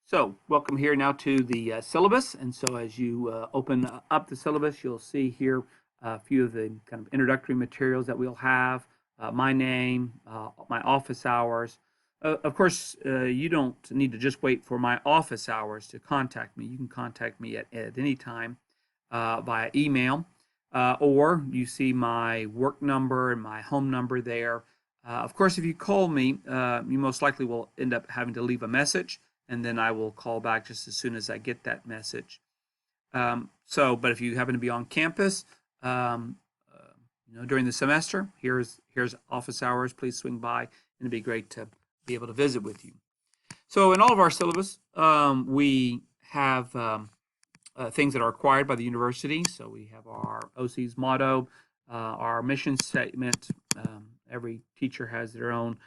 So, welcome here now to the syllabus. And so, as you open up the syllabus, you'll see here a few of the kind of introductory materials that we'll have. My name, my office hours. Of course, you don't need to just wait for my office hours to contact me. You can contact me at any time via email, or you see my work number and my home number there. Of course, if you call me, you most likely will end up having to leave a message, and then I will call back just as soon as I get that message. But if you happen to be on campus, um, during the semester, here's office hours. Please swing by, and it'd be great to be able to visit with you. So, in all of our syllabus, we have things that are required by the university. So we have our OC's motto, our mission statement. Every teacher has their own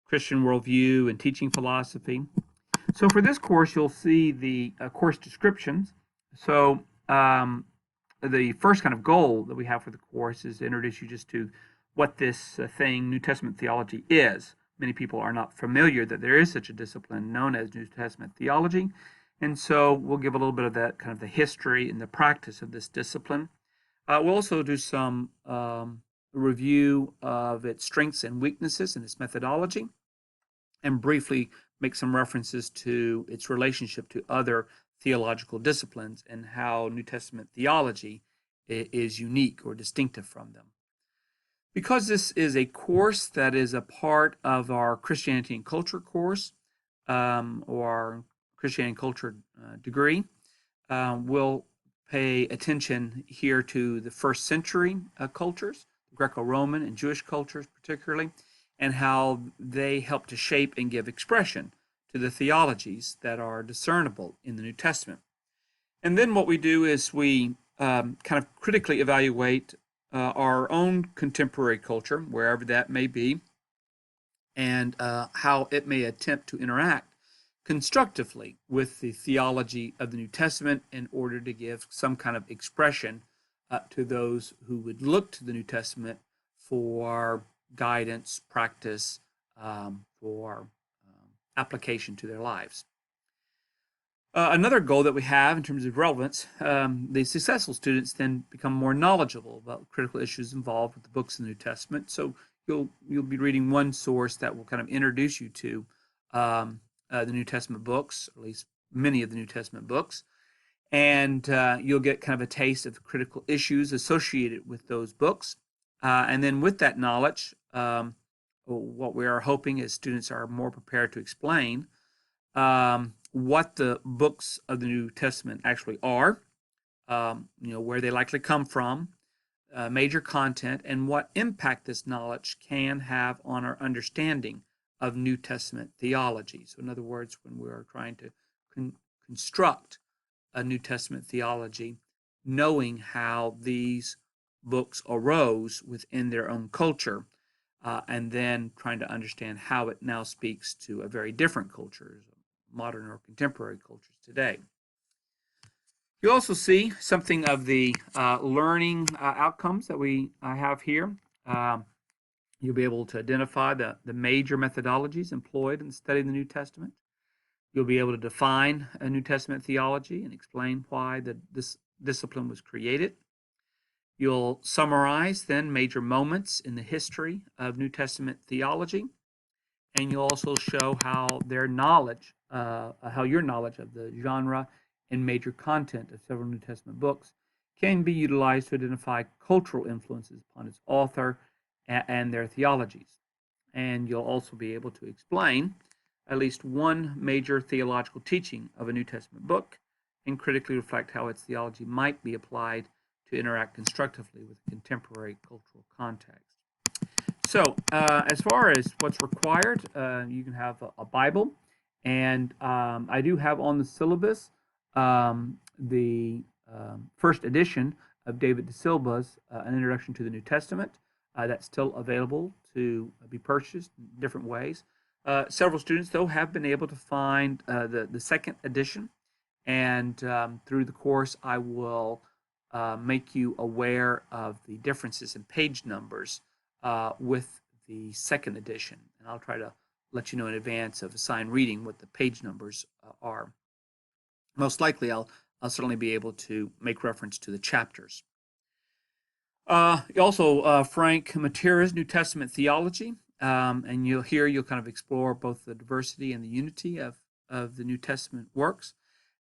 Christian worldview and teaching philosophy. So for this course, you'll see the course descriptions. So the first kind of goal that we have for the course is to introduce you just to what this thing, New Testament theology, is. Many people are not familiar that there is such a discipline known as New Testament theology. And so we'll give a little bit of that kind of the history and the practice of this discipline. We'll also do some review of its strengths and weaknesses and its methodology, and briefly make some references to its relationship to other theological disciplines and how New Testament theology is unique or distinctive from them. Because this is a course that is a part of our Christianity and Culture course, or our Christianity and Culture degree, we'll pay attention here to the first century cultures, Greco-Roman and Jewish cultures particularly, and how they help to shape and give expression to the theologies that are discernible in the New Testament. And then what we do is we kind of critically evaluate our own contemporary culture, wherever that may be, and how it may attempt to interact constructively with the theology of the New Testament in order to give some kind of expression to those who would look to the New Testament for guidance, practice, for application to their lives. Another goal that we have in terms of relevance, the successful students then become more knowledgeable about critical issues involved with the books of the New Testament. So you'll be reading one source that will kind of introduce you to the New Testament books, or at least many of the New Testament books, and you'll get kind of a taste of the critical issues associated with those books. And then with that knowledge, what we are hoping is students are more prepared to explain what the books of the New Testament actually are, where they likely come from, major content, and what impact this knowledge can have on our understanding of New Testament theology. So, in other words, when we're trying to construct a New Testament theology, knowing how these books arose within their own culture, and then trying to understand how it now speaks to a very different culture, modern or contemporary cultures today. You also see something of the learning outcomes that we have here. You'll be able to identify the major methodologies employed in studying the New Testament. You'll be able to define a New Testament theology and explain why this discipline was created. You'll summarize then major moments in the history of New Testament theology, and you'll also show how your knowledge of the genre and major content of several New Testament books can be utilized to identify cultural influences upon its author and their theologies. And you'll also be able to explain at least one major theological teaching of a New Testament book and critically reflect how its theology might be applied to interact constructively with contemporary cultural context. So, as far as what's required, you can have a Bible, and I do have on the syllabus the first edition of David de Silva's An Introduction to the New Testament. That's still available to be purchased in different ways. Several students, though, have been able to find the second edition, and through the course, I will make you aware of the differences in page numbers with the second edition. And I'll try to let you know in advance of assigned reading what the page numbers are. most likely I'll certainly be able to make reference to the chapters. Also, Frank Matera's New Testament Theology, and you'll kind of explore both the diversity and the unity of the New Testament works.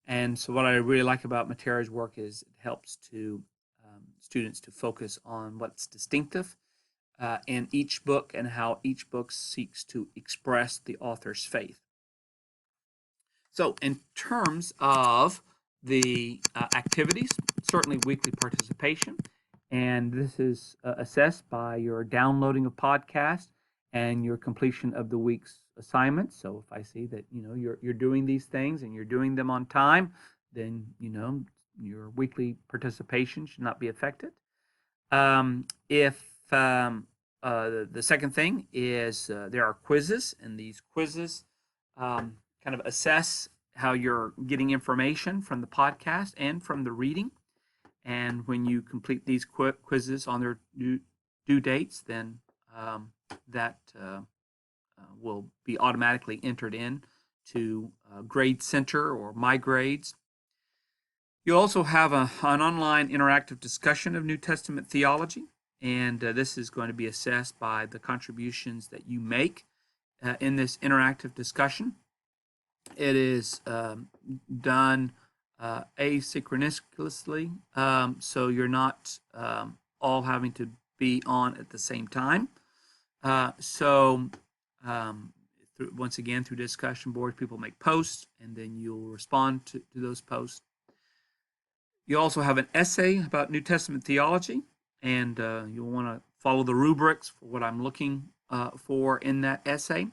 And so, what I really like about Matera's work is it helps to students to focus on what's distinctive in each book and how each book seeks to express the author's faith. So, in terms of the activities, certainly weekly participation, and this is assessed by your downloading of podcasts and your completion of the week's assignments. So, if I see that you're doing these things and you're doing them on time, then your weekly participation should not be affected. If the second thing is there are quizzes, and these quizzes kind of assess how you're getting information from the podcast and from the reading. And when you complete these quizzes on their due dates, then that will be automatically entered in to Grade Center or My Grades. You'll also have an online interactive discussion of New Testament theology, and this is going to be assessed by the contributions that you make in this interactive discussion. It is done asynchronously, so you're not all having to be on at the same time. Once again, through discussion boards, people make posts, and then you'll respond to those posts. You also have an essay about New Testament theology, and you'll want to follow the rubrics for what I'm looking for in that essay.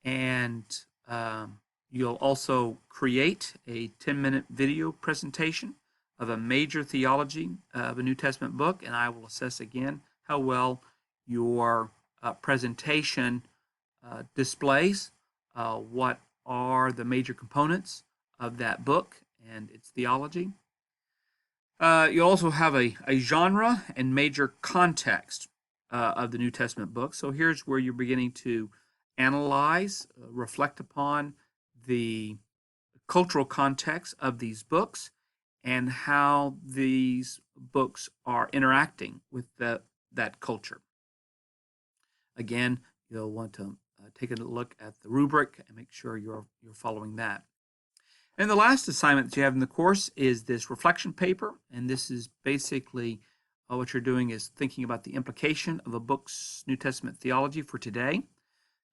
And you'll also create a 10-minute video presentation of a major theology of a New Testament book, and I will assess again how well your presentation displays what are the major components of that book and its theology. You also have a genre and major context of the New Testament book. So here's where you're beginning to analyze, reflect upon the cultural context of these books and how these books are interacting with that culture. Again, you'll want to take a look at the rubric and make sure you're following that. And the last assignment that you have in the course is this reflection paper, and this is basically what you're doing is thinking about the implication of a book's New Testament theology for today,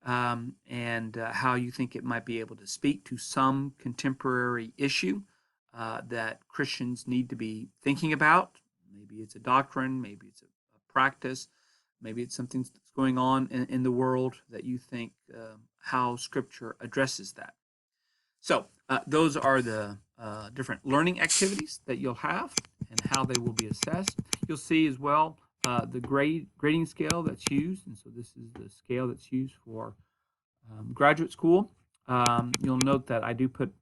and how you think it might be able to speak to some contemporary issue that Christians need to be thinking about. Maybe it's a doctrine, maybe it's a practice, maybe it's something that's going on in the world that you think how Scripture addresses that. So those are the different learning activities that you'll have and how they will be assessed. You'll see as well the grading scale that's used, and so this is the scale that's used for graduate school. You'll note that I do put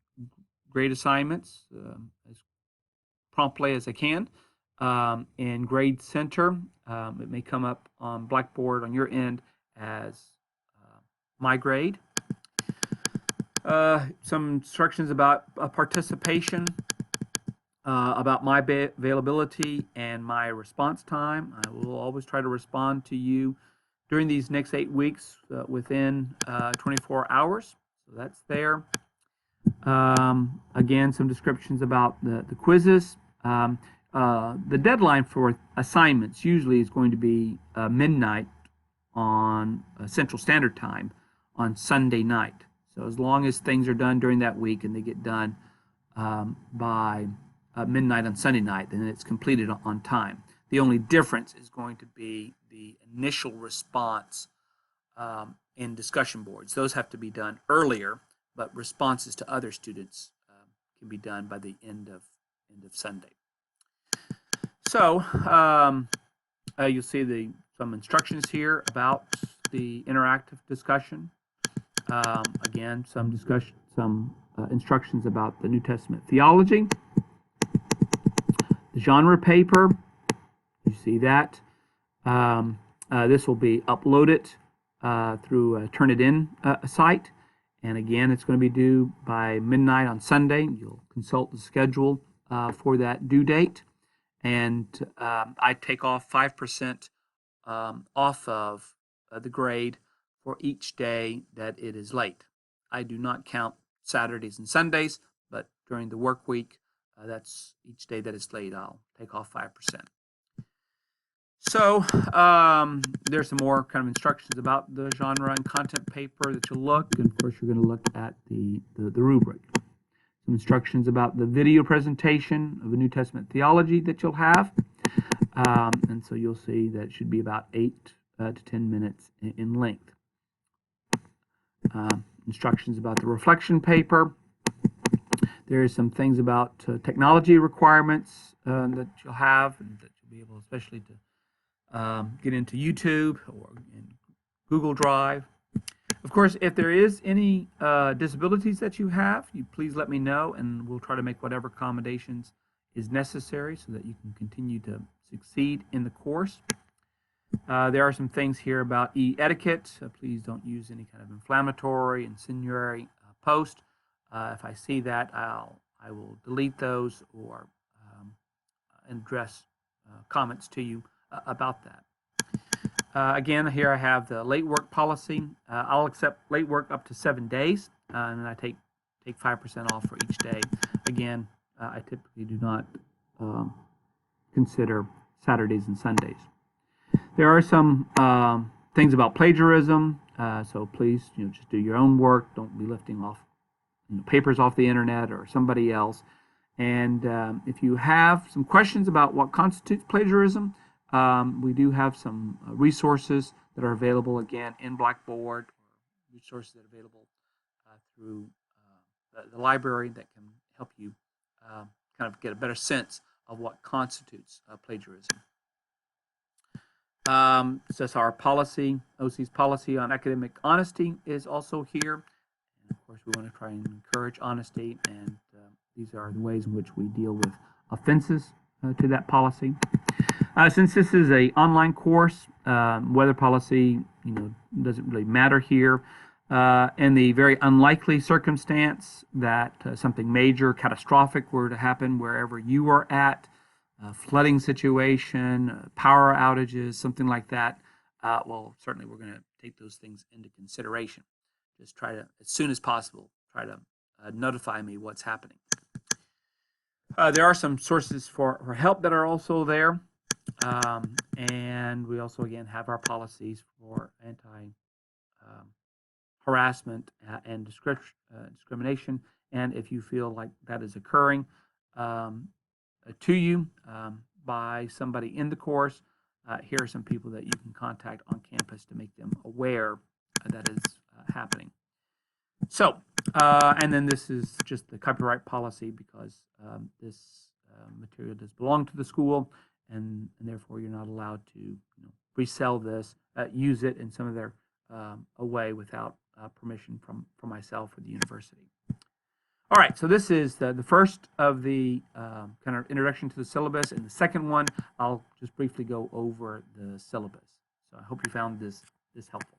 grade assignments as promptly as I can. In Grade Center, it may come up on Blackboard on your end as My Grade. Some instructions about participation, about my availability and my response time. I will always try to respond to you during these next 8 weeks within 24 hours. So that's there. Again, some descriptions about the quizzes. The deadline for assignments usually is going to be midnight on Central Standard Time on Sunday night. So as long as things are done during that week and they get done by midnight on Sunday night, then it's completed on time. The only difference is going to be the initial response in discussion boards. Those have to be done earlier, but responses to other students can be done by the end of Sunday. So you'll see some instructions here about the interactive discussion. Again, some instructions about the New Testament theology. The genre paper, you see that. This will be uploaded through a Turnitin site, And again, it's going to be due by midnight on Sunday. You'll consult the schedule for that due date. And I take off 5% off of the grade for each day that it is late. I do not count Saturdays and Sundays, but during the work week, that's each day that it's late, I'll take off 5%. So there's some more kind of instructions about the genre and content paper that you'll look. And of course, you're going to look at the rubric. Some instructions about the video presentation of a New Testament theology that you'll have. And so you'll see that it should be about 8 to 10 minutes in length. Instructions about the reflection paper. There are some things about technology requirements that you'll have, and that you'll be able, especially to get into YouTube or in Google Drive. Of course, if there is any disabilities that you have, you please let me know, and we'll try to make whatever accommodations is necessary so that you can continue to succeed in the course. There are some things here about etiquette. Please don't use any kind of inflammatory, incendiary post. If I see that, I will delete those or address comments to you about that. Again, here I have the late work policy. I'll accept late work up to 7 days, and I take 5% off for each day. Again, I typically do not consider Saturdays and Sundays. There are some things about plagiarism, so please, just do your own work. Don't be lifting off papers off the internet or somebody else. And if you have some questions about what constitutes plagiarism, we do have some resources that are available again in Blackboard, or resources that are available through the library that can help you kind of get a better sense of what constitutes plagiarism. So our policy, OC's policy on academic honesty is also here. And of course, we want to try and encourage honesty, and these are the ways in which we deal with offenses to that policy. Since this is an online course, weather policy, doesn't really matter here. In the very unlikely circumstance that something major, catastrophic were to happen wherever you are at, flooding situation, power outages, something like that, well, certainly we're going to take those things into consideration. Just try to, as soon as possible, try to notify me what's happening. There are some sources for help that are also there. And we also, again, have our policies for anti-harassment and discrimination. And if you feel like that is occurring to you by somebody in the course, here are some people that you can contact on campus to make them aware that is happening. So, and then this is just the copyright policy, because this material does belong to the school, and therefore you're not allowed to resell this, use it in some of their a way without permission from myself or the university. All right, so this is the first of the kind of introduction to the syllabus. And the second one, I'll just briefly go over the syllabus. So I hope you found this helpful.